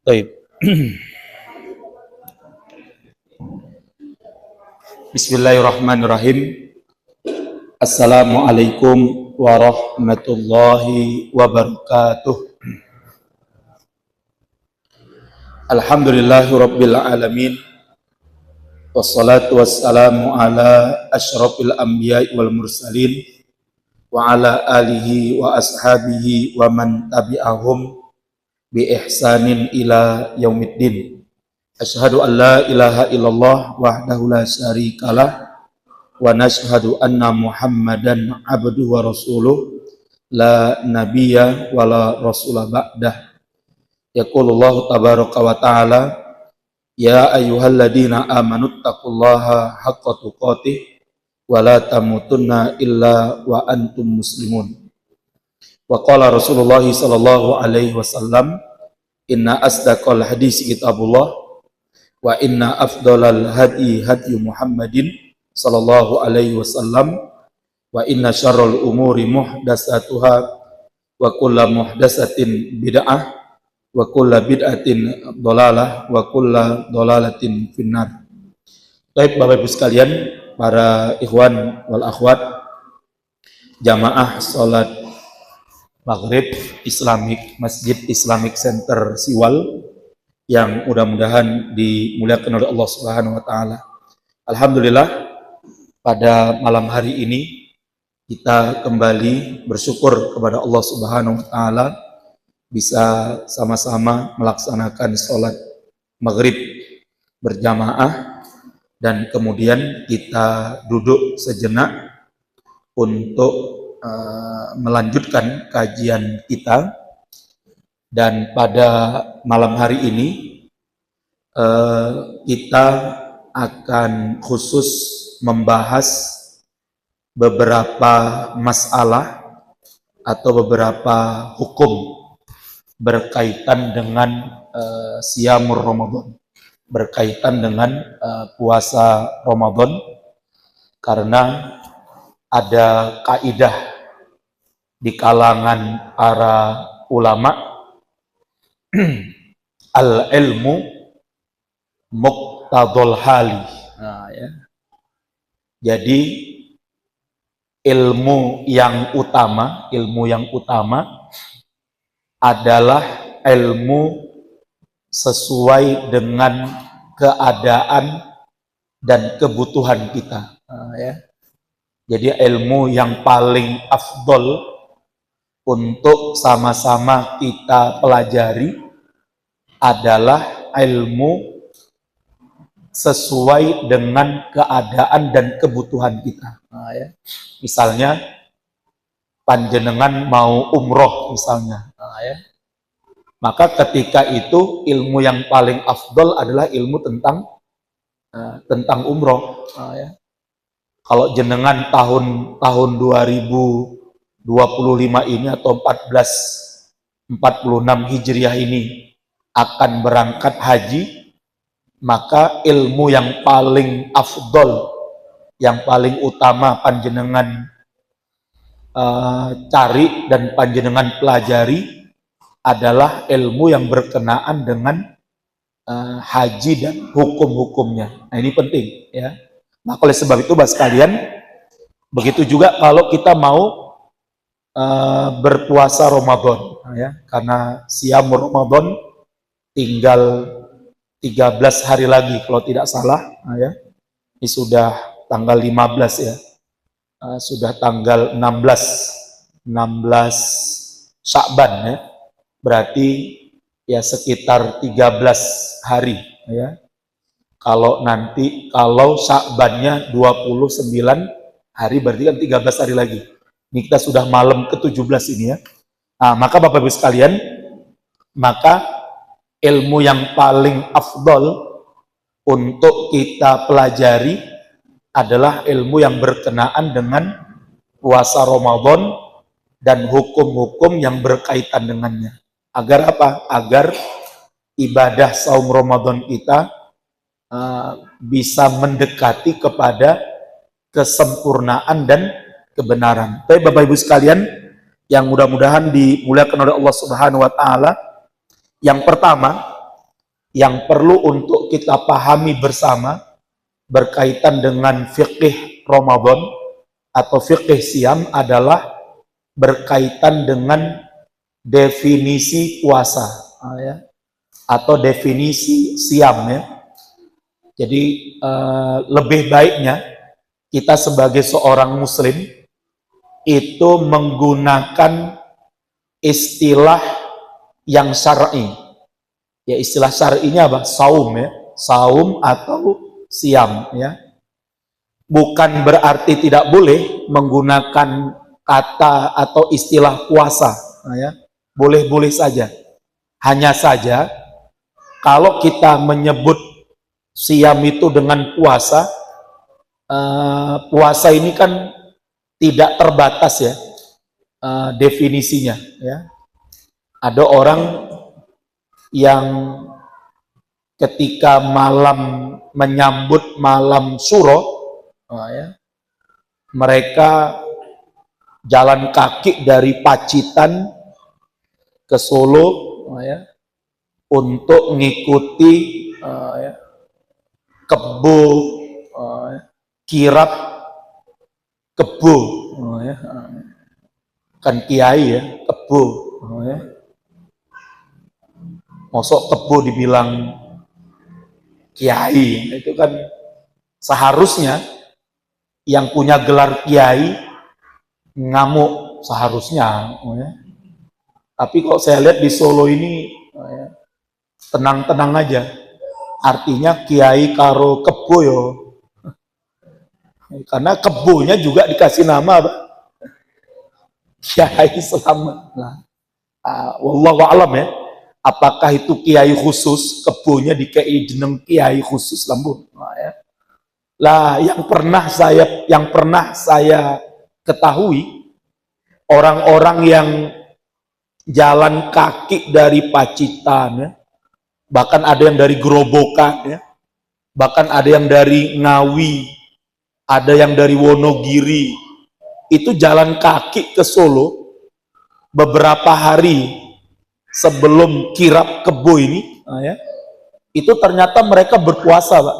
Baik. Bismillahirrahmanirrahim. Assalamualaikum warahmatullahi wabarakatuh. Alhamdulillahirabbil alamin. Wassalatu wassalamu ala asyrafil anbiya'i wal mursalin wa ala alihi wa ashabihi wa man tabi'ahum bi ihsanin ila yaumiddin. Asyhadu an la ilaha illallah wahdahu la syarikalah wa nashhadu anna Muhammadan abduhu wa rasuluh la nabiyya wa la rasula ba'dah. Yaqulullahu tabaraka wa ta'ala ya ayyuhalladzina amanuttaqullaha haqqa tuqatih wa la tamutunna illa wa antum muslimun. Wa qala Rasulullah sallallahu alaihi wasallam inna asdaqal hadisi kitabullah wa inna afdalal hadi hadi Muhammadin sallallahu alaihi wasallam wa inna syarrul umuri muhdatsatuha wa kullu muhdatsatin bid'ah wa kullu bid'atin dhalalah wa kullu dhalalatin finnar. Baik Bapak Ibu sekalian, para ikhwan wal akhwat jamaah salat Maghrib Islamic Masjid Islamic Center Siwal yang mudah-mudahan dimuliakan oleh Allah Subhanahu wa taala. Alhamdulillah pada malam hari ini kita kembali bersyukur kepada Allah Subhanahu wa taala bisa sama-sama melaksanakan sholat Maghrib berjamaah dan kemudian kita duduk sejenak untuk melanjutkan kajian kita. Dan pada malam hari ini kita akan khusus membahas beberapa masalah atau beberapa hukum berkaitan dengan siyamur Ramadan, berkaitan dengan puasa Ramadan, karena ada kaidah di kalangan para ulama, al-ilmu muqtadul hali. Nah, ya. Jadi ilmu yang utama adalah ilmu sesuai dengan keadaan dan kebutuhan kita. Nah, ya. Jadi ilmu yang paling afdol untuk sama-sama kita pelajari adalah ilmu sesuai dengan keadaan dan kebutuhan kita. Nah, ya. Misalnya panjenengan mau umroh misalnya, nah, ya. Maka ketika itu ilmu yang paling afdol adalah ilmu tentang umroh. Nah, ya. Kalau jenengan tahun 2025 ini atau 1446 Hijriah ini akan berangkat haji, maka ilmu yang paling afdol, yang paling utama panjenengan cari dan panjenengan pelajari adalah ilmu yang berkenaan dengan haji dan hukum-hukumnya. Nah, ini penting, ya. Nah, oleh sebab itu Bapak sekalian, begitu juga kalau kita mau berpuasa Ramadan, ya, karena siyamur Ramadan tinggal 13 hari lagi kalau tidak salah, ya. Ini sudah tanggal 15 ya, sudah tanggal 16 Sya'ban ya, berarti ya sekitar 13 hari ya. Kalau Sya'bannya 29 hari berarti kan 13 hari lagi. Ini kita sudah malam ke-17 ini ya. Nah, maka Bapak Ibu sekalian, maka ilmu yang paling afdol untuk kita pelajari adalah ilmu yang berkenaan dengan puasa Ramadan dan hukum-hukum yang berkaitan dengannya. Agar apa? Agar ibadah saum Ramadan kita bisa mendekati kepada kesempurnaan dan kebenaran. Tapi Bapak Ibu sekalian yang mudah-mudahan dimuliakan oleh Allah Subhanahu wa taala, yang pertama yang perlu untuk kita pahami bersama berkaitan dengan fikih Ramadan atau fikih siam adalah berkaitan dengan definisi puasa ya, atau definisi siam ya. Jadi lebih baiknya kita sebagai seorang muslim itu menggunakan istilah yang syar'i. Ya, istilah syar'inya apa? Saum ya, saum atau siam ya. Bukan berarti tidak boleh menggunakan kata atau istilah puasa ya. Boleh-boleh saja. Hanya saja kalau kita menyebut siam itu dengan puasa, puasa ini kan tidak terbatas ya definisinya ya. Ada orang yang ketika malam menyambut malam Syuro ya, mereka jalan kaki dari Pacitan ke Solo ya, untuk mengikuti ya, kebo kirap kebo ya. Kan kiai ya, kebo ya. Mosok kebo dibilang kiai, itu kan seharusnya yang punya gelar kiai ngamuk seharusnya ya. Tapi kok saya lihat di Solo ini ya, tenang-tenang aja. Artinya kiai karo kebo yo. Karena kebonya juga dikasih nama apa? Kiai Selamat. Nah, wallahu a'lam ya. Apakah itu kiai khusus, kebonya dikei jeneng kiai khusus lambung. Nah, ya. Lah yang pernah saya ketahui, orang-orang yang jalan kaki dari Pacitan ya, bahkan ada yang dari Gerobokan ya, bahkan ada yang dari Ngawi, ada yang dari Wonogiri, itu jalan kaki ke Solo beberapa hari sebelum kirap kebo ini ya, itu ternyata mereka berpuasa Pak.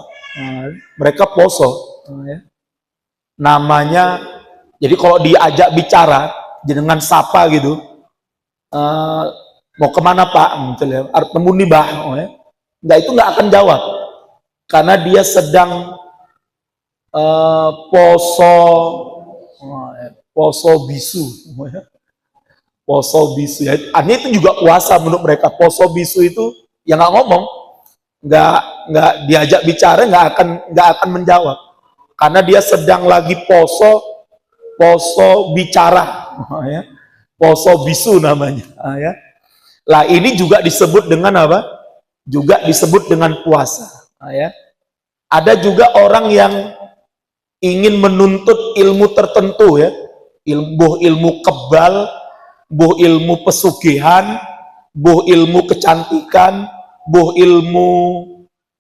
Mereka poso ya. Namanya, jadi kalau diajak bicara dengan sapa gitu, mau kemana Pak? Misalnya, temu nih Bah, ya. Enggak, itu nggak akan jawab karena dia sedang poso bisu ya. Poso bisu ya, artinya itu juga puasa menurut mereka. Poso bisu itu yang nggak ngomong, nggak diajak bicara, nggak akan menjawab karena dia sedang lagi poso bicara ya. Poso bisu namanya ya. Lah ini juga disebut dengan apa? Juga disebut dengan puasa ya. Ada juga orang yang ingin menuntut ilmu tertentu ya, ilmu kebal, buh ilmu pesugihan, buh ilmu kecantikan, buh ilmu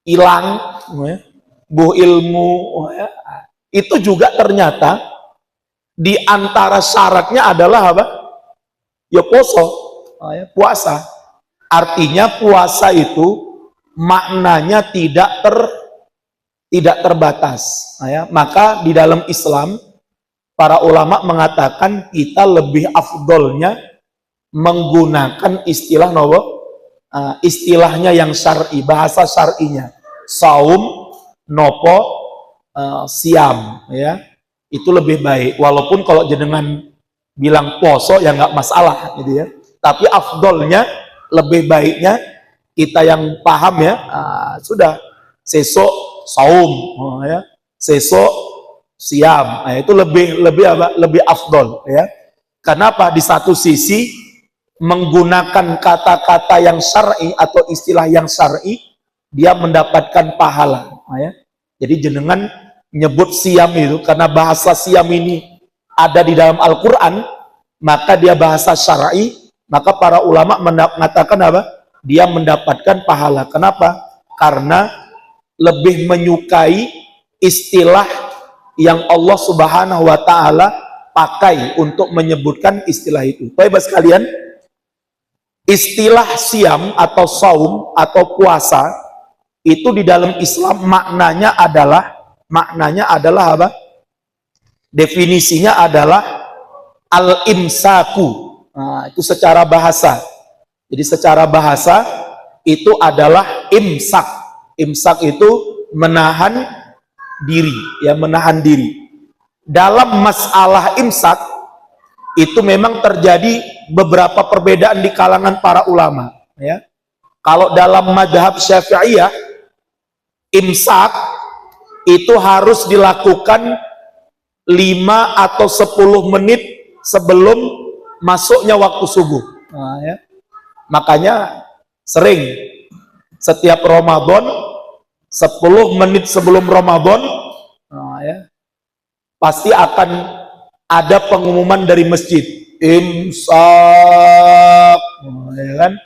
hilang, buh ilmu ya. Itu juga ternyata di antara syaratnya adalah apa? Ya poso, ya, puasa. Artinya puasa itu maknanya tidak terbatas. Ya. Maka di dalam Islam para ulama mengatakan kita lebih afdolnya menggunakan istilah istilahnya yang syar'i, bahasa syar'inya. Saum, nopo, siam ya. Itu lebih baik. Walaupun kalau jenengan bilang poso ya nggak masalah gitu ya. Tapi afdolnya, lebih baiknya kita yang paham ya, sudah sesok saum ya. Sesok siam. Nah, itu lebih apa? Lebih afdol ya. Kenapa? Di satu sisi menggunakan kata-kata yang syar'i atau istilah yang syar'i, dia mendapatkan pahala. Nah, ya. Jadi jenengan nyebut siam itu karena bahasa siam ini ada di dalam Al-Quran, maka dia bahasa syar'i, maka para ulama mengatakan apa? Dia mendapatkan pahala. Kenapa? Karena lebih menyukai istilah yang Allah Subhanahu wa Ta'ala pakai untuk menyebutkan istilah itu. Baik sekalian, istilah siam atau saum atau puasa itu di dalam Islam maknanya adalah apa? Definisinya adalah al-imsaku. Nah, itu secara bahasa. Jadi secara bahasa itu adalah imsak. Imsak itu menahan diri, ya, menahan diri. Dalam masalah imsak itu memang terjadi beberapa perbedaan di kalangan para ulama, ya. Kalau dalam madhab Syafi'iyah, imsak itu harus dilakukan 5 atau 10 menit sebelum masuknya waktu subuh. Nah, ya. Makanya sering setiap Ramadan 10 menit sebelum Ramadan, nah, ya, pasti akan ada pengumuman dari masjid, imsak, nah, ya kan?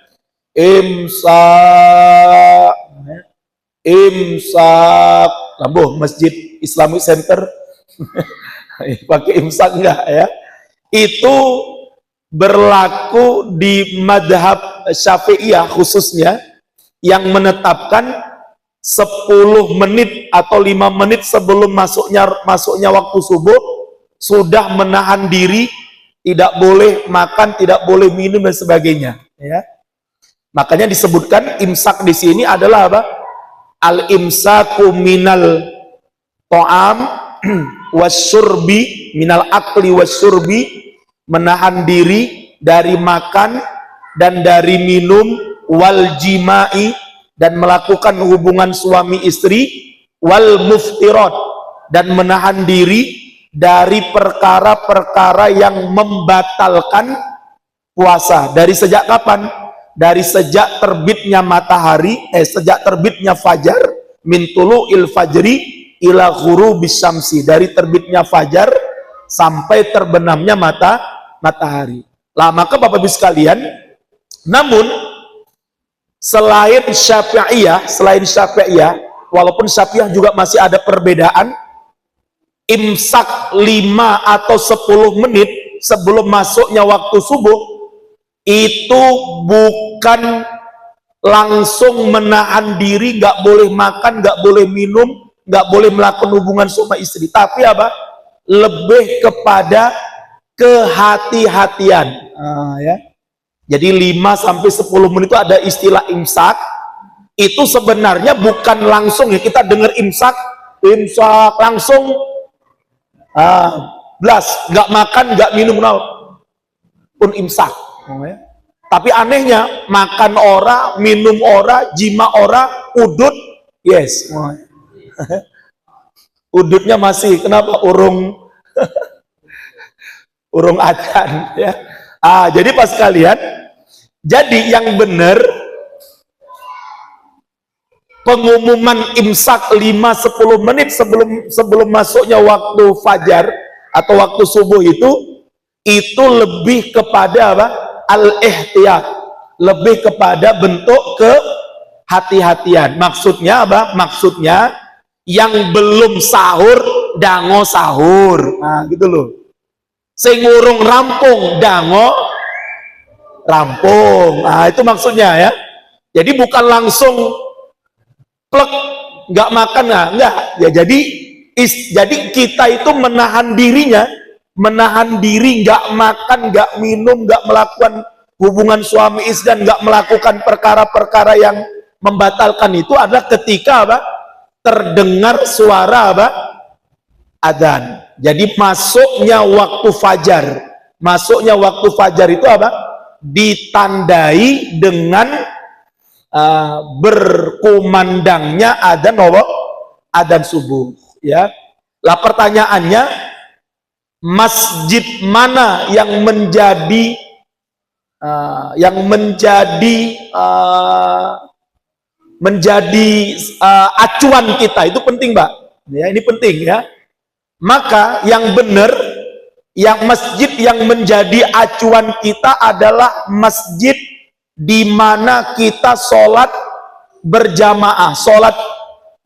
Imsak, nah, ya. Imsak, lambuh Masjid Islamic Center pakai imsak enggak ya? Itu berlaku di madhab Syafi'iyah khususnya, yang menetapkan 10 menit atau 5 menit sebelum masuknya waktu subuh sudah menahan diri, tidak boleh makan, tidak boleh minum dan sebagainya, ya. Makanya disebutkan imsak di sini adalah apa? Al-imsaku minal ta'am wasyurbi, minal akli wasyurbi, menahan diri dari makan dan dari minum, wal jima'i, dan melakukan hubungan suami istri, wal muftirat, dan menahan diri dari perkara-perkara yang membatalkan puasa. Dari sejak kapan? Dari sejak terbitnya matahari, sejak terbitnya fajar, min tulu'il fajri ila ghurubis syamsi, dari terbitnya fajar sampai terbenamnya matahari. Lah, maka Bapak Ibu sekalian, namun selain Syafi'iyah, walaupun Syafi'iyah juga masih ada perbedaan, imsak 5 atau 10 menit sebelum masuknya waktu subuh itu bukan langsung menahan diri, nggak boleh makan, nggak boleh minum, nggak boleh melakukan hubungan suami istri, tapi apa? Lebih kepada kehati-hatian, ya. Jadi 5 sampai 10 menit itu ada istilah imsak. Itu sebenarnya bukan langsung, ya, kita dengar imsak langsung blas, nggak makan, nggak minum pun imsak, ya. Tapi anehnya, makan ora, minum ora, jima ora, udut, yes. Udutnya masih, kenapa? Urung adzan, ya. Jadi pas kalian, jadi yang benar pengumuman imsak 5-10 menit sebelum masuknya waktu fajar atau waktu subuh itu lebih kepada apa? Al-ihtiyat, lebih kepada bentuk kehati-hatian. Maksudnya apa? Maksudnya yang belum sahur dango sahur, gitu loh. Sing urung rampung dango rampung, itu maksudnya, ya. Jadi bukan langsung plek nggak makan, enggak ya. Jadi kita itu menahan dirinya, menahan diri, nggak makan, nggak minum, nggak melakukan hubungan suami istri, dan nggak melakukan perkara-perkara yang membatalkan itu adalah ketika apa? Terdengar suara apa? Adzan. Jadi masuknya waktu fajar itu apa? Ditandai dengan berkumandangnya adzan subuh, ya. Lah pertanyaannya, masjid mana yang menjadi acuan kita? Itu penting, Pak. Ya, ini penting ya. Maka yang benar, yang masjid yang menjadi acuan kita adalah masjid di mana kita sholat berjamaah. Sholat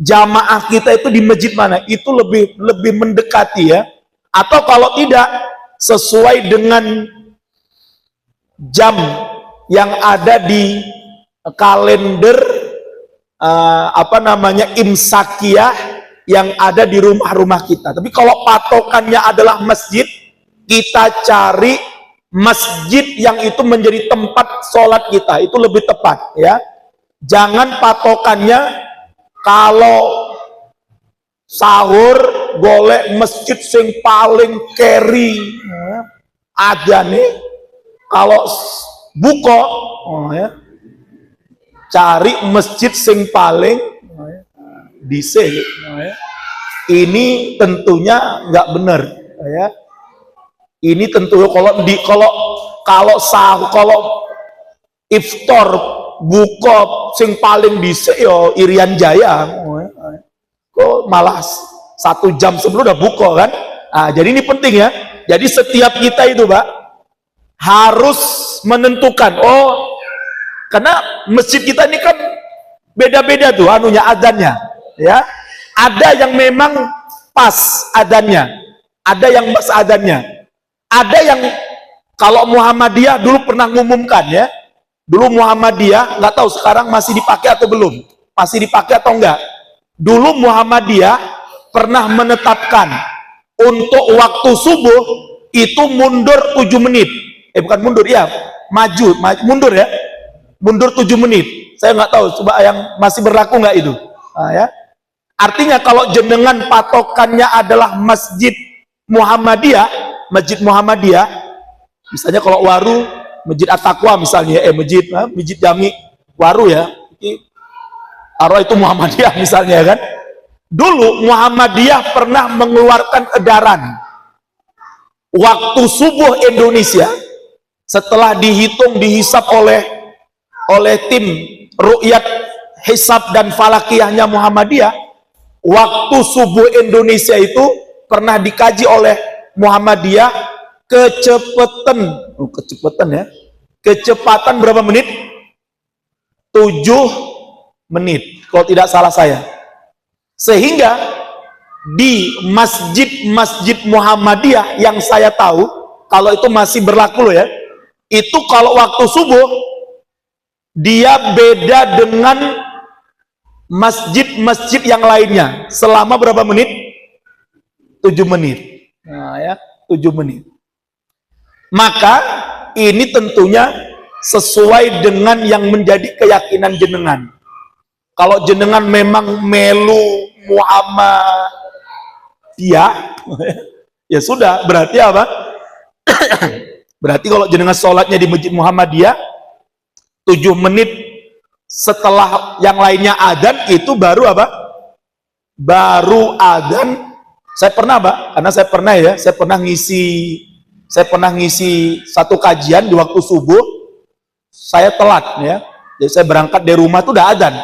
jamaah kita itu di masjid mana? Itu lebih mendekati ya. Atau kalau tidak, sesuai dengan jam yang ada di kalender imsakiyah yang ada di rumah-rumah kita. Tapi kalau patokannya adalah masjid, kita cari masjid yang itu menjadi tempat sholat kita, itu lebih tepat ya. Jangan patokannya kalau sahur golek masjid sing paling keri aja nih, kalau buka cari masjid sing paling dhisik. Ini tentunya nggak benar ya. Ini tentu kalau iftar buka sing paling dhisik yo Irian Jaya. Kok malah 1 jam sebelum udah buka kan? Nah, jadi ini penting ya. Jadi setiap kita itu, Pak, harus menentukan. Karena masjid kita ini kan beda-beda tuh anunya, adzannya ya. Ada yang memang pas adzannya, ada yang pas adzannya, ada yang kalau Muhammadiyah dulu pernah ngumumkan ya. Dulu Muhammadiyah, nggak tahu sekarang masih dipakai atau belum, masih dipakai atau enggak. Dulu Muhammadiyah pernah menetapkan untuk waktu subuh itu mundur 7 menit. Bukan mundur ya, mundur ya. Mundur 7 menit. Saya nggak tahu, coba yang masih berlaku nggak itu. Nah, ya. Artinya kalau jenengan patokannya adalah masjid Muhammadiyah, misalnya kalau Waru, Masjid At-Taqwa misalnya, masjid Jami Waru ya. Itu Muhammadiyah misalnya kan. Dulu Muhammadiyah pernah mengeluarkan edaran waktu subuh Indonesia setelah dihisap oleh tim ru'yat hisab dan falakiyahnya Muhammadiyah. Waktu subuh Indonesia itu pernah dikaji oleh Muhammadiyah, kecepatan berapa menit? 7 menit kalau tidak salah saya. Sehingga di masjid Muhammadiyah yang saya tahu, kalau itu masih berlaku loh ya, itu kalau waktu subuh dia beda dengan masjid-masjid yang lainnya selama berapa menit? 7 menit. Nah ya, 7 menit. Maka ini tentunya sesuai dengan yang menjadi keyakinan jenengan. Kalau jenengan memang melu Muhammadiyah, ya sudah, berarti apa? Berarti kalau jenengan sholatnya di Masjid Muhammadiyah 7 menit setelah yang lainnya adzan, itu baru apa? Baru adzan. Saya pernah, Pak, karena saya pernah ngisi satu kajian di waktu subuh. Saya telat ya. Jadi saya berangkat dari rumah tuh udah adzan.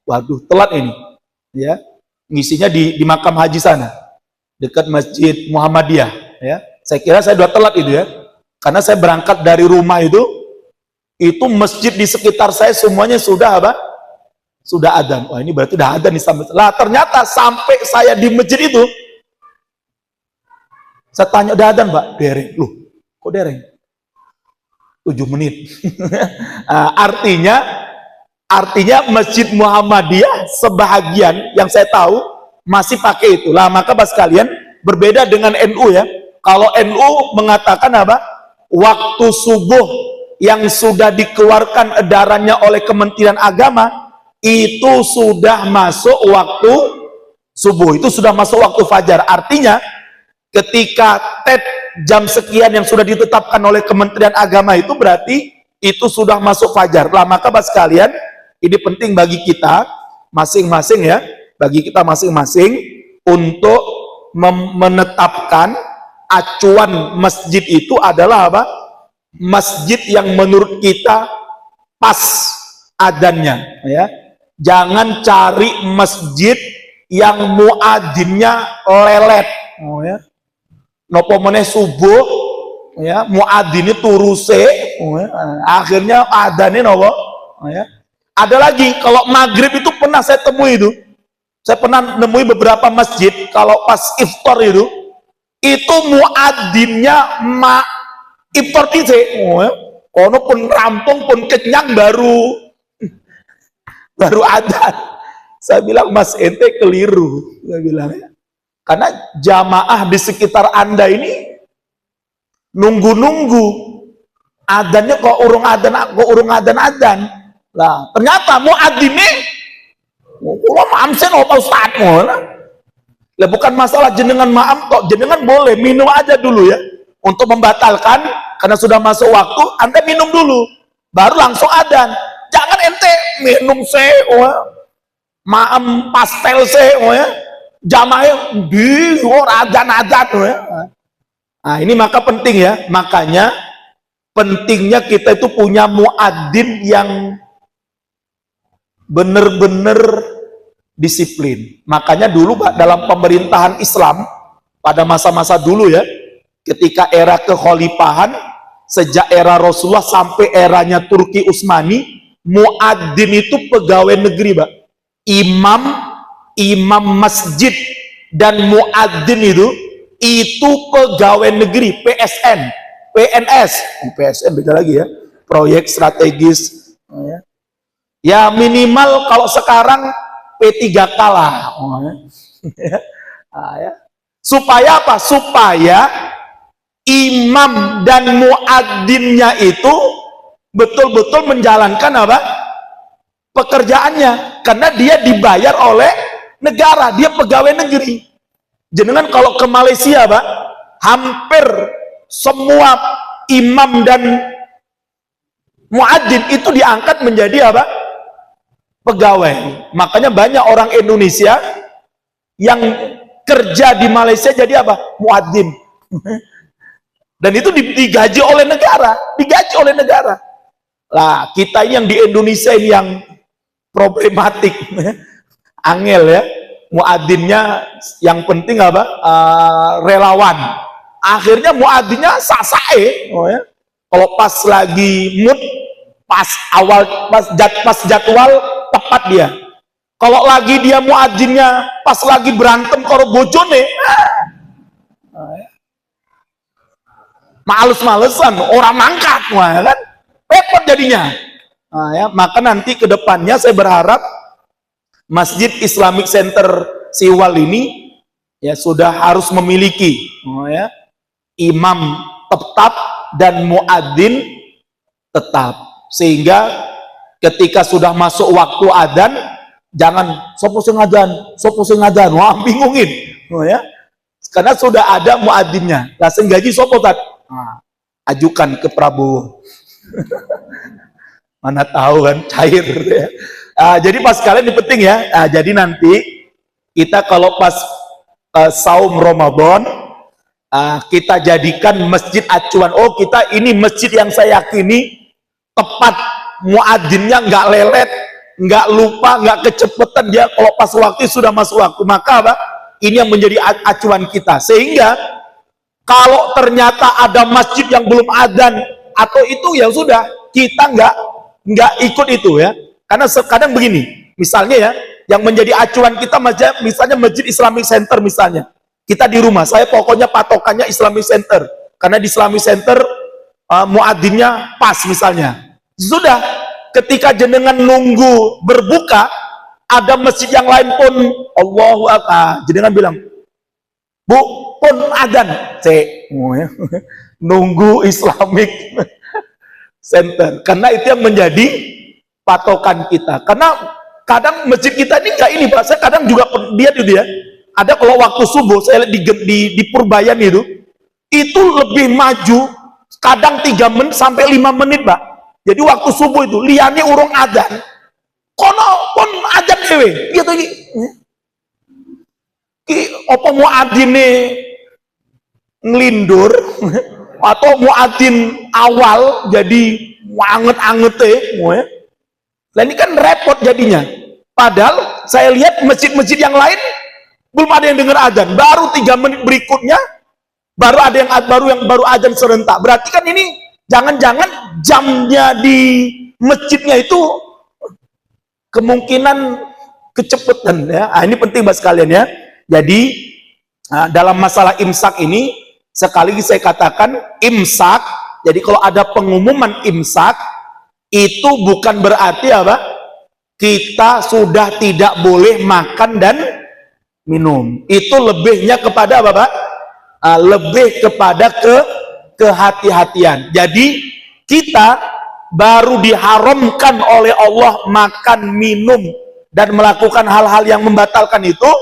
Waduh, telat ini. Ya. Ngisinya di makam haji sana, dekat Masjid Muhammadiyah ya. Saya kira saya udah telat itu ya. Karena saya berangkat dari rumah itu masjid di sekitar saya semuanya sudah apa? Sudah adzan. Wah, ini berarti udah adzan nih sampai. Lah ternyata sampai saya di masjid itu, saya tanya, udah adzan, Pak? Dereng. Loh, kok dereng? 7 menit. Nah, artinya Masjid Muhammadiyah sebahagian yang saya tahu masih pakai itu. Lah maka Bapak sekalian, berbeda dengan NU ya. Kalau NU mengatakan apa? Waktu subuh yang sudah dikeluarkan edarannya oleh Kementerian Agama itu sudah masuk waktu subuh, itu sudah masuk waktu fajar. Artinya ketika jam sekian yang sudah ditetapkan oleh Kementerian Agama itu berarti itu sudah masuk fajar. Lah maka Bapak sekalian, ini penting bagi kita masing-masing ya, bagi kita masing-masing untuk menetapkan acuan masjid itu adalah apa? Masjid yang menurut kita pas adzannya, ya. Jangan cari masjid yang muadzinnya lelet, ya. Nopo meneh subuh, ya, muadzin turu se, akhirnya adzannya nopo, ya. Ada lagi kalau maghrib itu pernah saya temui itu. Saya pernah nemui beberapa masjid kalau pas iftar itu muadzinnya iftar tise, kono pun rampung pun kenyang baru adzan. Saya bilang, Mas ente keliru, saya bilang, ya. Karena jamaah di sekitar Anda ini nunggu-nunggu adzannya kok urung adzan. Lah ternyata muadzinnya Pak Ustaz, lah bukan masalah jenengan maaf kok, jenengan boleh minum aja dulu ya untuk membatalkan, karena sudah masuk waktu Anda minum dulu baru langsung adzan. Jangan ente minum maam pastel ya jamaah di adzan ya. Nah ini maka penting ya, makanya pentingnya kita itu punya muadzin yang benar-benar disiplin. Makanya dulu Pak, dalam pemerintahan Islam pada masa-masa dulu ya, ketika era kekhalifahan sejak era Rasulullah sampai eranya Turki Utsmani, muadzin itu pegawai negeri, Pak. Imam masjid dan muadzin itu pegawai negeri, PNS beda lagi ya, proyek strategis, ya minimal kalau sekarang P3K lah. Supaya apa? Supaya imam dan muadzinnya itu betul-betul menjalankan apa? Pekerjaannya, karena dia dibayar oleh negara, dia pegawai negeri. Jenengan kalau ke Malaysia, Pak, hampir semua imam dan muadzin itu diangkat menjadi apa? Pegawai. Makanya banyak orang Indonesia yang kerja di Malaysia jadi apa? Muadzin. Dan itu digaji oleh negara, Lah, kita ini yang di Indonesia ini yang problematik, angel ya. Muadzinnya yang penting apa? Relawan. Akhirnya muadzinnya sasae, ya. Kalau pas lagi mood, pas jadwal tepat dia. Kalau lagi dia muadzinnya pas lagi berantem karo bojone, males-malesan, orang mangkat, kan? Repot jadinya. Nah, ya, maka nanti ke depannya saya berharap Masjid Islamic Center Siwal ini ya sudah harus memiliki ya, imam tetap dan muadzin tetap, sehingga ketika sudah masuk waktu adzan jangan sopo sing adzan, wah bingungin, ya, karena sudah ada muadzinnya. Lah sing gaji sopo tat? Nah, ajukan ke Prabowo. Mana tahu kan, cair ya. Jadi pas kalian ini penting ya. Jadi nanti kita kalau pas saum Ramadan, kita jadikan masjid acuan. Oh, kita ini masjid yang saya yakini tepat, muadzinnya nggak lelet, nggak lupa, nggak kecepatan dia kalau pas waktu sudah masuk waktu. Maka apa? Ini yang menjadi acuan kita. Sehingga kalau ternyata ada masjid yang belum adzan atau itu, ya sudah, kita nggak ikut itu ya. Karena kadang begini, misalnya ya, yang menjadi acuan kita misalnya Masjid Islamic Center misalnya. Kita di rumah, saya pokoknya patokannya Islamic Center. Karena di Islamic Center muadzinnya pas misalnya. Sudah, ketika jenengan nunggu berbuka, ada masjid yang lain pun Allahu Akbar, jenengan bilang, Bu, pun adzan, nunggu Islamic Center. Karena itu yang menjadi patokan kita. Karena kadang masjid kita ini enggak ini, Pak. Saya kadang juga lihat itu ya. Ada kalau waktu subuh saya lihat di Purbayan itu lebih maju kadang 3 menit sampai 5 menit, Pak. Jadi waktu subuh itu liane urung adzan. Kono pun adzan dewe. Gitu. Apa muadzine ngelindur atau muadzin awal jadi anget-angete. Nah ini kan repot jadinya. Padahal saya lihat masjid-masjid yang lain belum ada yang dengar azan, baru 3 menit berikutnya baru ada yang baru azan serentak. Berarti kan ini jangan-jangan jamnya di masjidnya itu kemungkinan kecepatan ya. Nah, ini penting buat sekalian ya. Jadi dalam masalah imsak ini sekali lagi saya katakan imsak. Jadi kalau ada pengumuman imsak itu bukan berarti apa? Kita sudah tidak boleh makan dan minum. Itu lebihnya kepada apa, Pak? Lebih kepada kehati-hatian. Jadi kita baru diharamkan oleh Allah makan, minum dan melakukan hal-hal yang membatalkan itu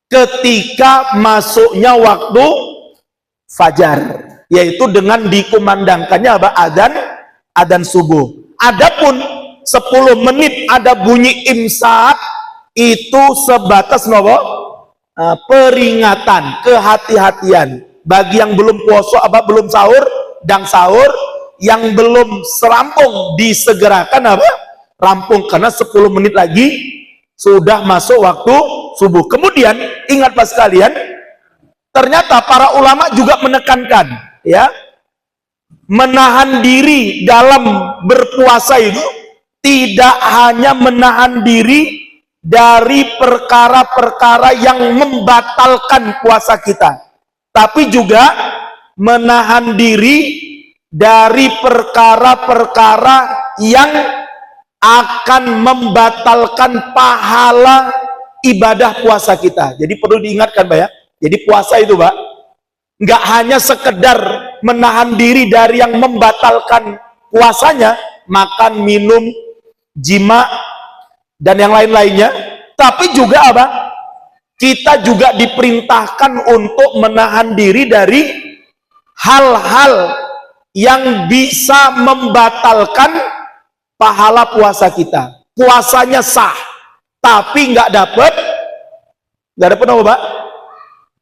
ketika masuknya waktu fajar, yaitu dengan dikumandangkannya apa? Adzan subuh. Adapun 10 menit ada bunyi imsak itu sebatas nopo peringatan, kehati-hatian bagi yang belum puasa belum sahur dan sahur, yang belum serampung disegerakan rampung, karena 10 menit lagi sudah masuk waktu subuh. Kemudian ingat Pak sekalian, ternyata para ulama juga menekankan ya, menahan diri dalam berpuasa itu tidak hanya menahan diri dari perkara-perkara yang membatalkan puasa kita, tapi juga menahan diri dari perkara-perkara yang akan membatalkan pahala ibadah puasa kita. Jadi perlu diingatkan Pak ya, jadi puasa itu Pak nggak hanya sekedar menahan diri dari yang membatalkan puasanya, makan, minum, jima dan yang lain-lainnya, tapi juga apa? Kita juga diperintahkan untuk menahan diri dari hal-hal yang bisa membatalkan pahala puasa kita. Puasanya sah, tapi nggak dapat apa Pak?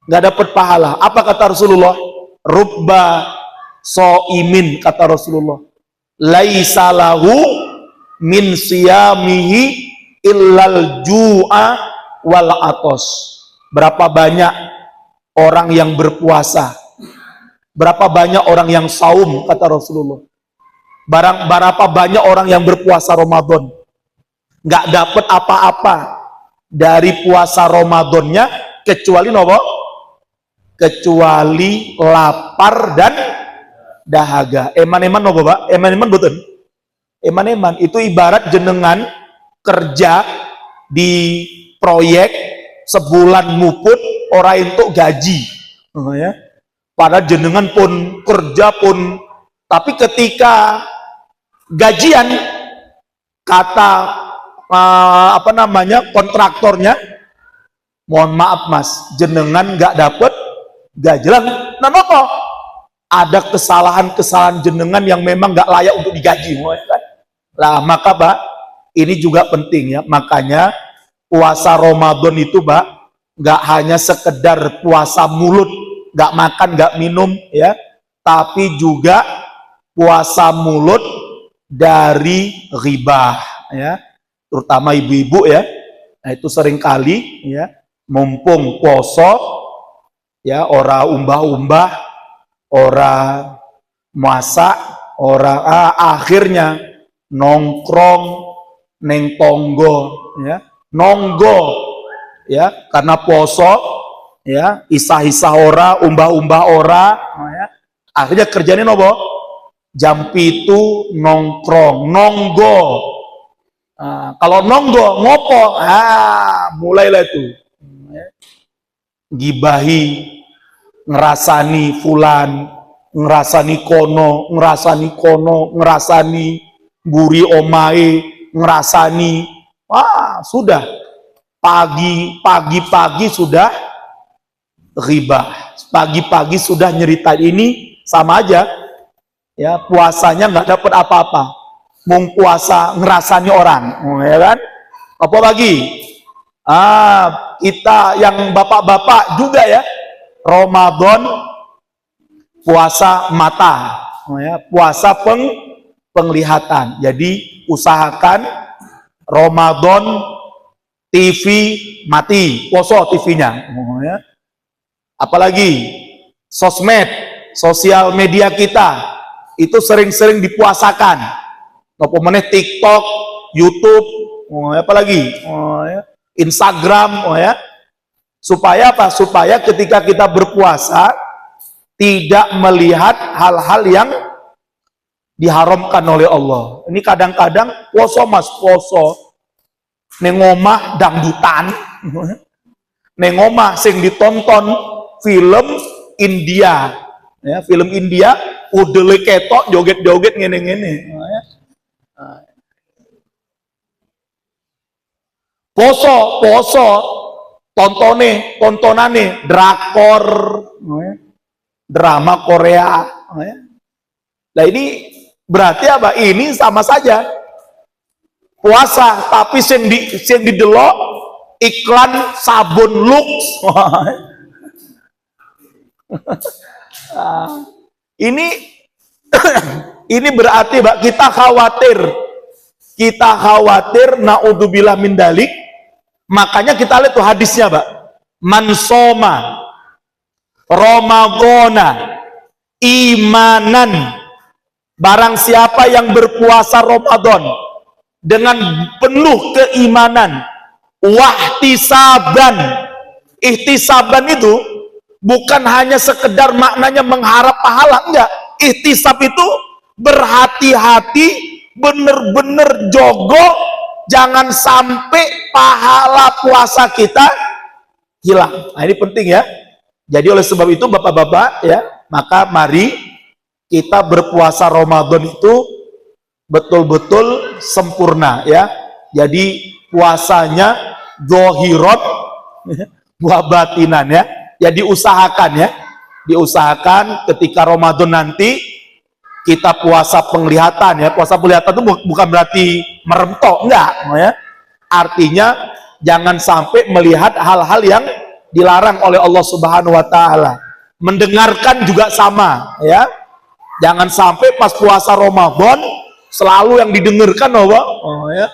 Nggak dapat pahala. Apa kata Rasulullah? Rubba so'imin, kata Rasulullah, laisa lahu min siyamihi illal ju'a wal atos. Berapa banyak orang yang berpuasa, berapa banyak orang yang saum, kata Rasulullah, berapa banyak orang yang berpuasa Ramadan nggak dapat apa-apa dari puasa Ramadannya kecuali nopo? Kecuali lapar dan dahaga. Eman-eman nopo Pak? Eman-eman betul? Eman-eman itu ibarat jenengan kerja di proyek sebulan muput orang untuk gaji ya. Padahal jenengan pun kerja pun, tapi ketika gajian kata kontraktornya, mohon maaf mas, jenengan nggak dapet gaji lah. Nah apa? Ada kesalahan-kesalahan jenengan yang memang nggak layak untuk digaji, kan? Lah maka Pak, ini juga penting ya. Makanya puasa Ramadan itu Pak nggak hanya sekedar puasa mulut, nggak makan, nggak minum ya, tapi juga puasa mulut dari ribah ya, terutama ibu-ibu ya. Nah itu seringkali ya, mumpung poso ya, ora umbah-umbah, ora masak, ora akhirnya nongkrong neng tonggo ya, nonggo ya, karena poso ya, isah-isah ora, umbah-umbah ora ya. Akhirnya kerjanya nopo? Jam itu nongkrong, nonggo. Kalau nonggo ngopo, mulailah itu gibahi, ngerasani fulan, ngerasani kono, ngerasani buri omae, ngerasani, sudah pagi-pagi sudah ghibah, pagi-pagi sudah nyerita. Ini sama aja ya, puasanya nggak dapat apa-apa, mau puasa ngerasani orang ya kan. Apa lagi Kita yang bapak-bapak juga ya, Ramadan puasa mata, puasa penglihatan. Jadi usahakan Ramadan TV mati, poso TV-nya. Apalagi sosmed, sosial media kita itu sering-sering dipuasakan. Apa meneh TikTok, YouTube, apalagi Instagram, supaya apa? Supaya ketika kita berpuasa tidak melihat hal-hal yang diharamkan oleh Allah. Ini kadang-kadang poso mas, poso neng omah dangdutan, neng omah sing ditonton film India, ya, film India udele ketok joget-joget ngene-ngene. Poso tontonane drakor, drama Korea. Nah ini berarti apa? Ini sama saja puasa, tapi sing didelok iklan sabun Lux. Ini ini berarti Mbak, kita khawatir naudzubillah min dalik. Makanya kita lihat tuh hadisnya Mbak, man soma Ramadhana imanan, barang siapa yang berpuasa Ramadan dengan penuh keimanan, wahtisaban, ihtisaban itu bukan hanya sekedar maknanya mengharap pahala, enggak. Ihtisab itu berhati-hati, bener-bener jogo, jangan sampai pahala puasa kita hilang. Nah, ini penting ya. Jadi oleh sebab itu bapak-bapak ya, maka mari kita berpuasa Ramadan itu betul-betul sempurna ya. Jadi puasanya zohiron buah batinan ya. Ya diusahakan ya. Diusahakan ketika Ramadan nanti kita puasa penglihatan ya. Puasa penglihatan itu bukan berarti meremtok, enggak ya. Artinya jangan sampai melihat hal-hal yang dilarang oleh Allah Subhanahu wa taala. Mendengarkan juga sama ya. Jangan sampai pas puasa Ramadan selalu yang didengarkan apa? Ya.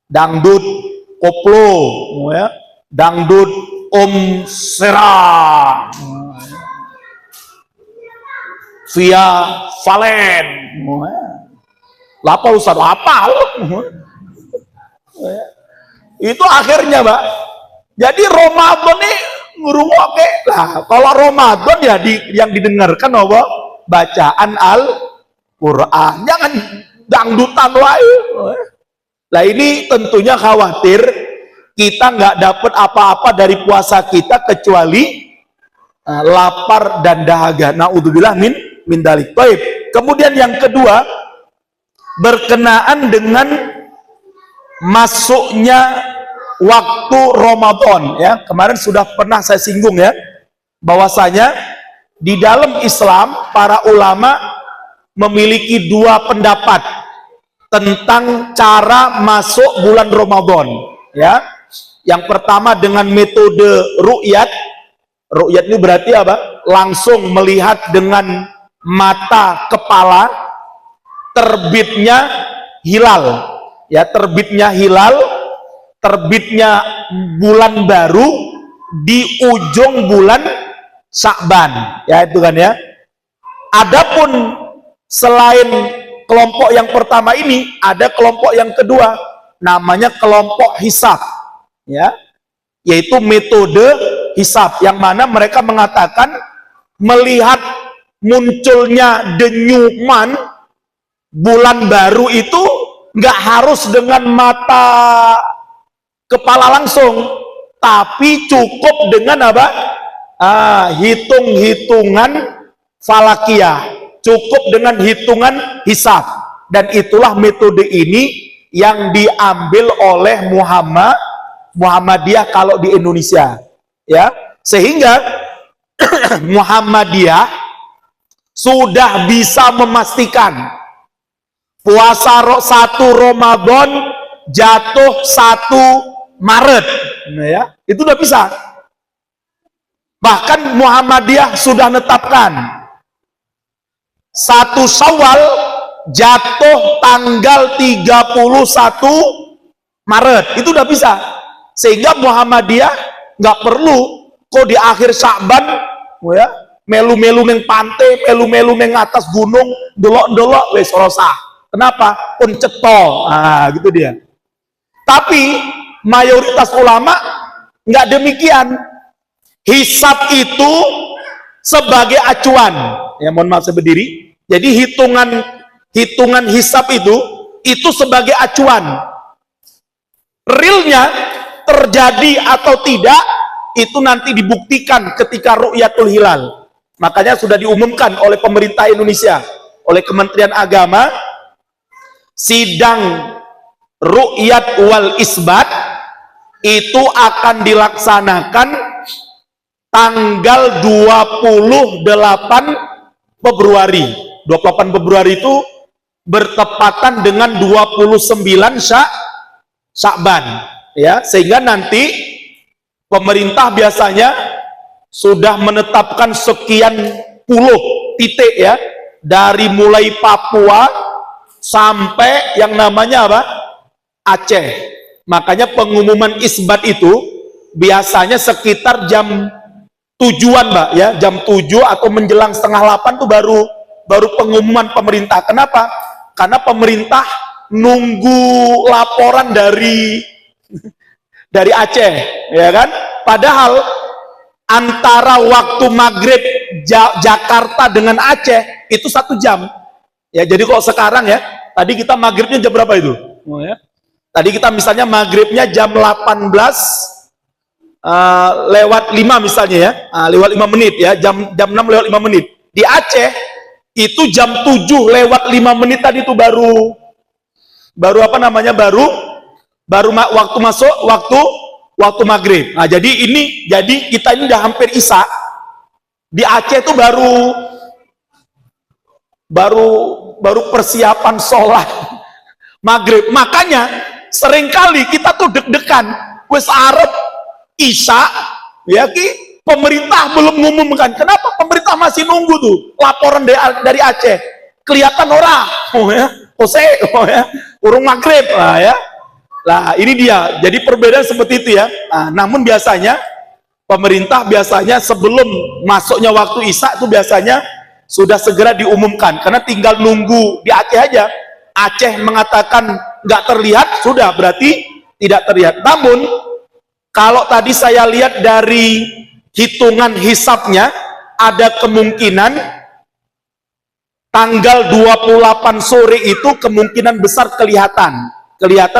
Dangdut koplo ya. Dangdut Sera. Via Valen. Lapa Ustaz apa? Itu akhirnya, Mbak. Jadi Ramadan ini ngurungoke lah. Kalau Ramadan ya yang didengarkan apa? Bacaan Al-Qur'an. Jangan dangdutan wae. Nah ini tentunya khawatir kita nggak dapat apa-apa dari puasa kita kecuali lapar dan dahaga. Naudzubillah min dalik. Baik. Kemudian yang kedua, berkenaan dengan masuknya waktu Ramadan ya. Kemarin sudah pernah saya singgung ya, bahwasanya di dalam Islam para ulama memiliki dua pendapat tentang cara masuk bulan Ramadan ya. Yang pertama dengan metode ru'yat. Ru'yat ini berarti apa? Langsung melihat dengan mata kepala terbitnya hilal ya, terbitnya hilal, terbitnya bulan baru di ujung bulan Sya'ban ya, itu kan ya. Adapun selain kelompok yang pertama ini, ada kelompok yang kedua namanya kelompok hisab ya, yaitu metode hisab, yang mana mereka mengatakan melihat munculnya denyuman bulan baru itu nggak harus dengan mata kepala langsung, tapi cukup dengan apa? Hitung-hitungan falakiyah, cukup dengan hitungan hisab. Dan itulah metode ini yang diambil oleh Muhammadiyah kalau di Indonesia ya, sehingga Muhammadiyah sudah bisa memastikan puasa 1 Ramadan jatuh 1 Maret, nah ya, itu udah bisa. Bahkan Muhammadiyah sudah menetapkan 1 Syawal jatuh tanggal 31 Maret, itu udah bisa. Sehingga Muhammadiyah nggak perlu kok di akhir Sya'ban ya, melu-melu neng pantai, melu-melu neng atas gunung, delok-delok wis rosa. Kenapa? Pun cetol. Nah, gitu dia. Tapi mayoritas ulama nggak demikian. Hisab itu sebagai acuan. Ya, mohon maaf saya berdiri. Jadi hitungan hisab itu sebagai acuan. Realnya terjadi atau tidak itu nanti dibuktikan ketika ru'yatul hilal. Makanya sudah diumumkan oleh pemerintah Indonesia, oleh Kementerian Agama, sidang ru'yat wal isbat itu akan dilaksanakan tanggal 28 Februari. 28 Februari itu bertepatan dengan 29 Sya'ban, ya, sehingga nanti pemerintah biasanya sudah menetapkan sekian puluh titik ya, dari mulai Papua sampai yang namanya apa? Aceh. Makanya pengumuman isbat itu biasanya sekitar jam tujuan, Mbak, ya, jam 7 atau menjelang setengah 8 tuh baru pengumuman pemerintah. Kenapa? Karena pemerintah nunggu laporan dari Aceh, ya kan? Padahal antara waktu maghrib Jakarta dengan Aceh itu 1 jam. Ya, jadi kalau sekarang ya, tadi kita maghribnya jam berapa itu? Oh, ya. Tadi kita misalnya maghribnya jam 18 lewat 5 misalnya ya, lewat 5 menit ya, jam 6 lewat 5 menit. Di Aceh itu jam 7 lewat 5 menit tadi itu baru apa namanya, baru waktu masuk waktu maghrib. Nah, jadi kita ini udah hampir isya. Di Aceh itu baru persiapan sholat maghrib. Makanya seringkali kita tuh deg-degan wis arep isya ya, pemerintah belum mengumumkan. Kenapa pemerintah masih nunggu tuh laporan dari Aceh? Kelihatan orang, urung maghrib lah ya. Nah, ini dia. Jadi perbedaan seperti itu ya. Nah, namun biasanya pemerintah sebelum masuknya waktu isya itu biasanya sudah segera diumumkan, karena tinggal nunggu di Aceh aja. Aceh mengatakan nggak terlihat, sudah berarti tidak terlihat. Namun kalau tadi saya lihat dari hitungan hisabnya, ada kemungkinan tanggal 28 sore itu kemungkinan besar kelihatan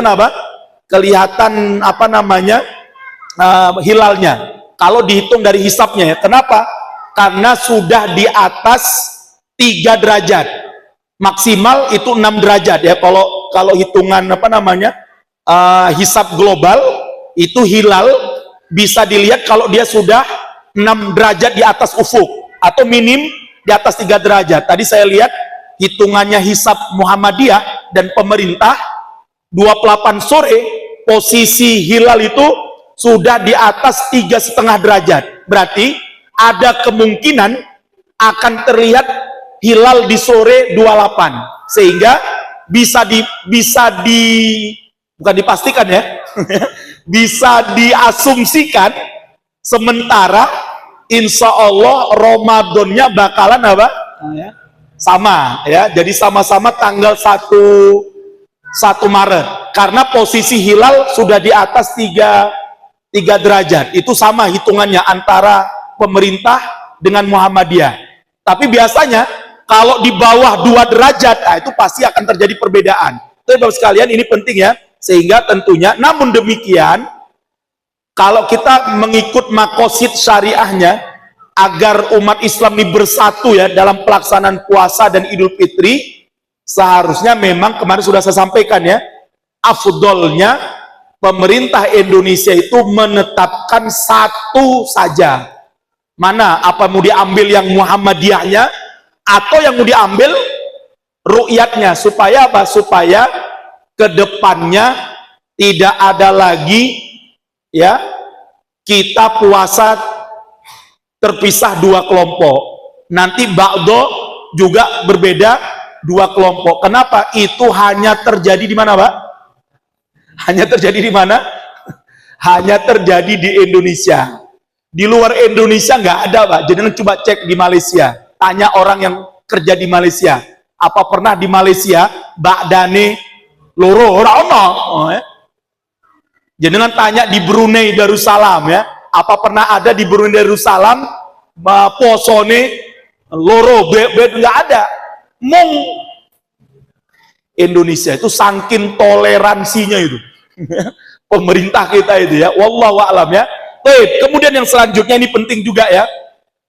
apa? Kelihatan apa namanya, hilalnya. Kalau dihitung dari hisabnya ya. Kenapa? Karena sudah di atas 3 derajat. Maksimal itu 6 derajat ya. Kalau hitungan apa namanya, hisab global itu hilal bisa dilihat kalau dia sudah 6 derajat di atas ufuk, atau minim di atas 3 derajat. Tadi saya lihat hitungannya hisab Muhammadiyah dan pemerintah 28 sore posisi hilal itu sudah di atas 3,5 derajat. Berarti ada kemungkinan akan terlihat hilal di sore 28, sehingga bukan dipastikan ya bisa diasumsikan sementara insya Allah Ramadannya bakalan apa? Sama ya, jadi sama-sama tanggal 1 Maret, karena posisi hilal sudah di atas 3 derajat. Itu sama hitungannya antara pemerintah dengan Muhammadiyah. Tapi biasanya kalau di bawah 2 derajat, nah itu pasti akan terjadi perbedaan. Tapi Bapak sekalian, ini penting ya, sehingga tentunya, namun demikian, kalau kita mengikut makosid syariahnya, agar umat Islam ini bersatu ya dalam pelaksanaan puasa dan Idul Fitri, seharusnya memang kemarin sudah saya sampaikan ya, afdolnya pemerintah Indonesia itu menetapkan 1 saja. Mana? Apa mau diambil yang Muhammadiyahnya atau yang mau diambil ru'yatnya? Supaya apa? Supaya kedepannya tidak ada lagi ya, kita puasa terpisah dua kelompok. Nanti ba'do juga berbeda dua kelompok. Kenapa? Itu hanya terjadi di mana, Pak? Hanya terjadi di mana? Hanya terjadi di Indonesia. Di luar Indonesia nggak ada, Pak. Jadi coba cek di Malaysia. Tanya orang yang kerja di Malaysia. Apa pernah di Malaysia ba'dane loro ora ono? Jangan tanya di Brunei Darussalam ya. Apa pernah ada di Brunei Darussalam posone loro bed nggak ada. Mong Indonesia itu saking toleransinya itu. Pemerintah kita itu ya. Wallahu a'lam ya. Baik, kemudian yang selanjutnya ini penting juga ya.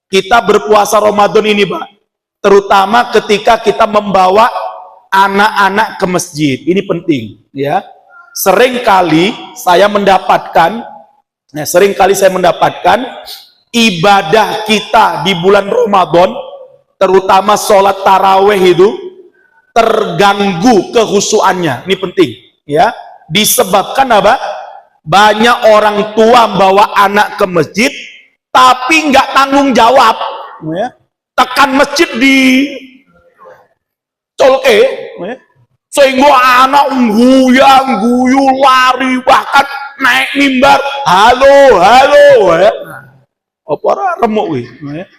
Kita berpuasa Ramadan ini, Pak. Terutama ketika kita membawa anak-anak ke masjid. Ini penting ya. Seringkali saya mendapatkan ibadah kita di bulan Ramadan, terutama sholat taraweh itu terganggu kehusuannya. Ini penting ya, disebabkan apa? Banyak orang tua bawa anak ke masjid tapi nggak tanggung jawab ya. Tekan masjid di colke ya. Sehingga anak guyu lari, bahkan naik mimbar halo ya. Apa ora remuk wih ya.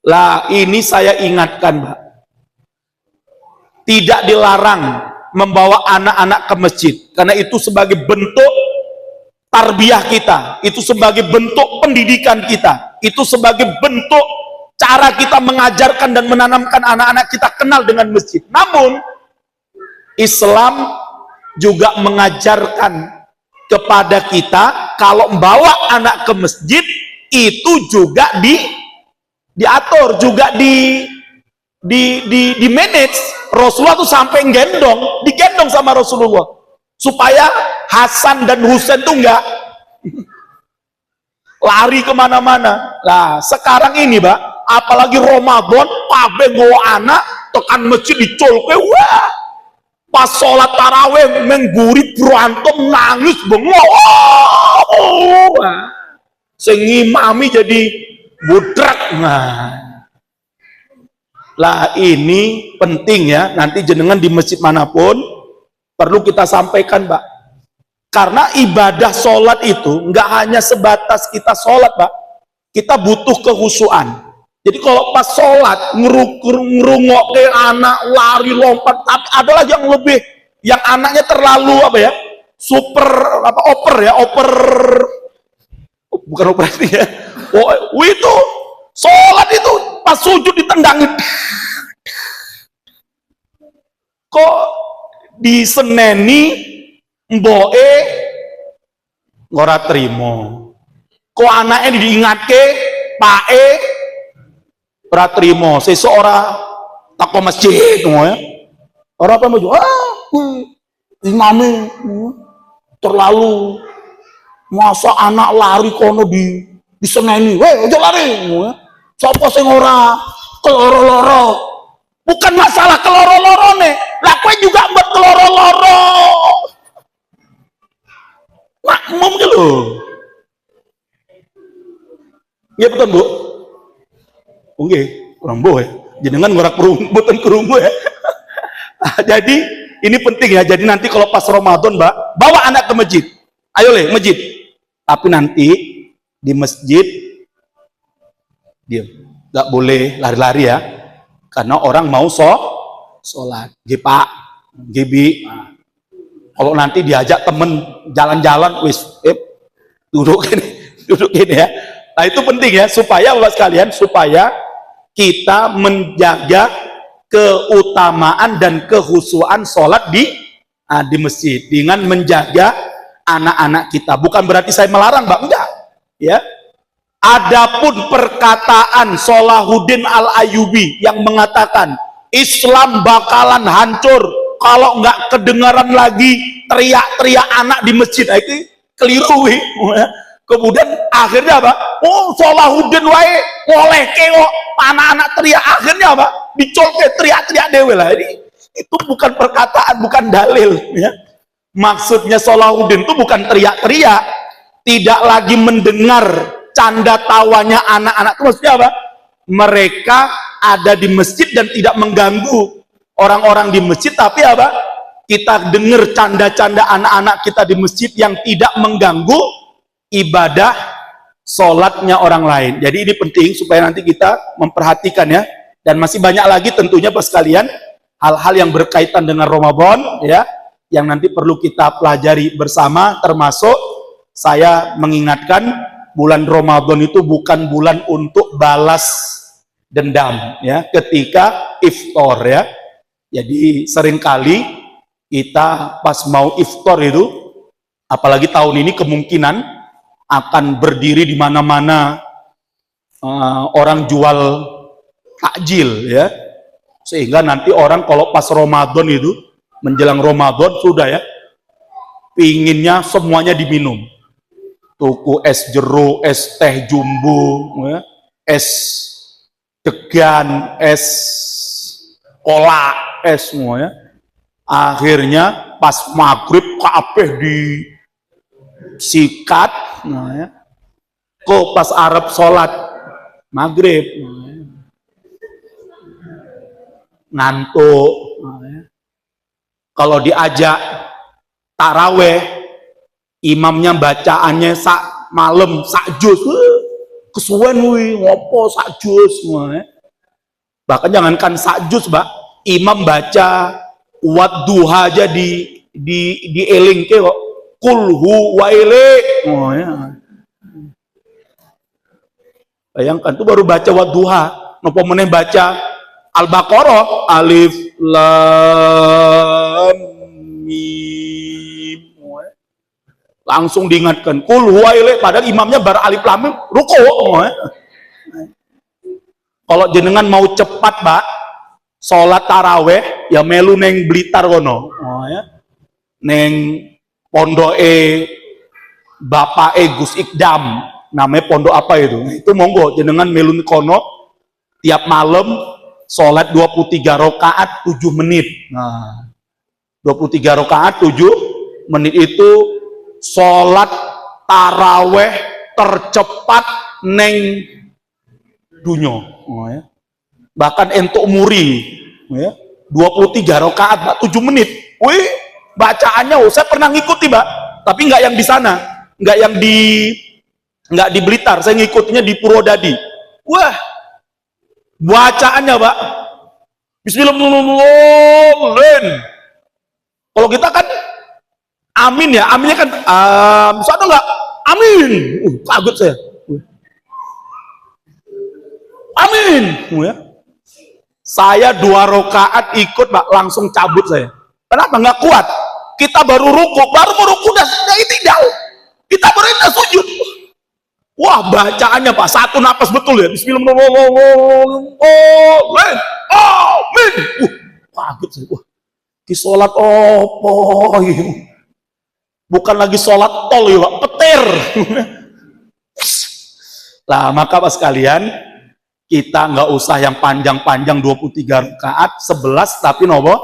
Lah ini saya ingatkan, Pak, tidak dilarang membawa anak-anak ke masjid, karena itu sebagai bentuk tarbiyah kita, itu sebagai bentuk pendidikan kita, itu sebagai bentuk cara kita mengajarkan dan menanamkan anak-anak kita kenal dengan masjid. Namun Islam juga mengajarkan kepada kita kalau membawa anak ke masjid itu juga diatur, juga di manage. Rasulullah tuh sampai digendong sama Rasulullah supaya Hasan dan Husain tuh enggak lari kemana-mana. Lah sekarang ini, Pak, apalagi Ramadan, kabeh nggawa anak tekan masjid dicolke, wah, pas sholat taraweh mengguri berantem nangis bengok, sing ngimami jadi budrak. Lah ini penting ya, nanti jenengan di masjid manapun perlu kita sampaikan, Pak, karena ibadah sholat itu nggak hanya sebatas kita sholat, Pak, kita butuh kehusuan. Jadi kalau pas sholat ngerungok ke anak lari lompat, tapi ada lagi yang lebih, yang anaknya terlalu apa ya, super apa, bukan operasi ya, itu sholat itu pas sujud ditendangin, kok diseneni mboe ngora trimo, kok anaknya diingatke pae ora trimo, seseorang tak ke masjid ya. Orang apa maju, imame terlalu, masa anak lari kono diseneni, weh aja lari ya. Sopo sing ora keloro-loro, bukan masalah keloro-lorone, lah kowe juga mbet keloro-loro makmum gitu loh ya. Betul, Bu? Oke, kurang boh ya. Jenengan ngorak bukan kerungu ya. Jadi ini penting ya. Jadi nanti kalau pas Ramadan, Mbak, bawa anak ke masjid. Ayo le, masjid. Tapi nanti di masjid dia nggak boleh lari-lari ya. Karena orang mau sholat. Pak, Gibi. Kalau nanti diajak temen jalan-jalan, wis, duduk ini ya. Nah itu penting ya, supaya Allah sekalian, supaya kita menjaga keutamaan dan kehusuan sholat di masjid dengan menjaga anak-anak kita. Bukan berarti saya melarang, Mbak, enggak ya. Adapun perkataan Salahuddin Al-Ayyubi yang mengatakan Islam bakalan hancur kalau enggak kedengaran lagi teriak-teriak anak di masjid, itu keliru ya. Kemudian akhirnya apa? Oh, Salahuddin wae ngoleh kok anak-anak teriak, akhirnya apa? Dicolke teriak-teriak dewe lah. Ini itu bukan perkataan, bukan dalil ya. Maksudnya Salahuddin itu bukan teriak-teriak, tidak lagi mendengar canda tawanya anak-anak. Itu maksudnya apa? Mereka ada di masjid dan tidak mengganggu orang-orang di masjid, tapi apa? Kita dengar canda-canda anak-anak kita di masjid yang tidak mengganggu ibadah sholatnya orang lain. Jadi ini penting supaya nanti kita memperhatikan ya. Dan masih banyak lagi tentunya Bapak sekalian hal-hal yang berkaitan dengan Ramadan ya, yang nanti perlu kita pelajari bersama, termasuk saya mengingatkan bulan Ramadan itu bukan bulan untuk balas dendam ya ketika iftar ya. Jadi seringkali kita pas mau iftar itu, apalagi tahun ini kemungkinan akan berdiri di mana-mana orang jual takjil ya, sehingga nanti orang kalau pas Ramadan itu menjelang Ramadan sudah ya, pinginnya semuanya diminum, tuku es jeruk, es teh jumbo ya, es degan, es kolak, es semua ya. Akhirnya pas maghrib kabeh di sikat, nah ya. Kok pas Arab sholat maghrib ngantuk, nah ya. Kalau diajak taraweh, imamnya bacaannya sak malam sak juz, kesuwen wi ngopo sak juz, nah ya. Bahkan jangankan sak juz, Mbak, imam baca wadduha aja di elingke kok, kulhu waile, oh ya. Bayangkan tuh baru baca wadduha, nopo meneh baca Al-Baqarah, alif lam mim, oh ya. Langsung diingatkan kulhu waile, padahal imamnya bar alif lam mim ruku, oh ya. Kalau jenengan mau cepat, Pak, sholat taraweh ya melu neng Blitar kono, oh ya, neng pondoke Bapak Gus Ikdam, namanya pondok apa itu monggo jenengan melu kono tiap malam sholat 23 rakaat 7 menit. Nah, 23 rakaat 7 menit itu sholat taraweh tercepat neng dunyo, oh ya. Bahkan entuk muri ya, 23 rakaat 7 menit. Wih, bacaannya saya pernah ngikuti, Mbak, tapi nggak yang di sana, nggak di Blitar, saya ngikutnya di Purwodadi. Wah, bacaannya, Mbak, Bismillahirrahmanirrahim. Kalau kita kan amin ya, aminnya kan sana nggak amin, kaget saya. Amin, ya. Saya 2 rakaat ikut, Pak, langsung cabut saya. Kenapa? Nggak kuat. Kita baru ruku udah tidak. Kita baru udah sujud. Wah, bacaannya, Pak, satu napas betul ya. Bismillahirrahmanirrahim. Amin. Kaget saya. Wah, di sholat opo bukan lagi sholat tol ya, Pak, petir. Lah, maka Pak sekalian, kita nggak usah yang panjang-panjang 23 rakaat 11, tapi nopo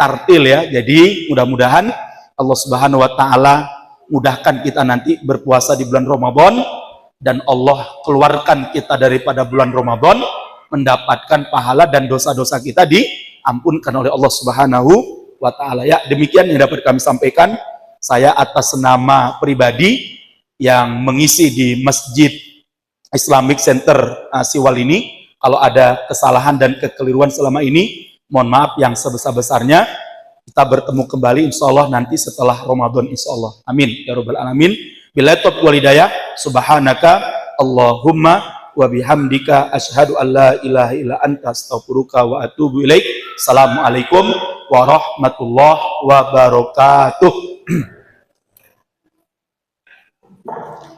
tartil ya. Jadi mudah-mudahan Allah Subhanahu wa taala mudahkan kita nanti berpuasa di bulan Ramadan, dan Allah keluarkan kita daripada bulan Ramadan mendapatkan pahala dan dosa-dosa kita diampunkan oleh Allah Subhanahu wa taala. Ya, demikian yang dapat kami sampaikan. Saya atas nama pribadi yang mengisi di Masjid Islamic Center Siwal ini, kalau ada kesalahan dan kekeliruan selama ini, mohon maaf yang sebesar-besarnya. Kita bertemu kembali insya Allah nanti setelah Ramadan insya Allah. Amin ya rabbal alamin. Billahi taufiq wal hidayah. Subhanaka Allahumma wa bihamdika asyhadu an la ilaha illa anta astaghfiruka wa atubu ilaik. Assalamualaikum warahmatullahi wabarakatuh.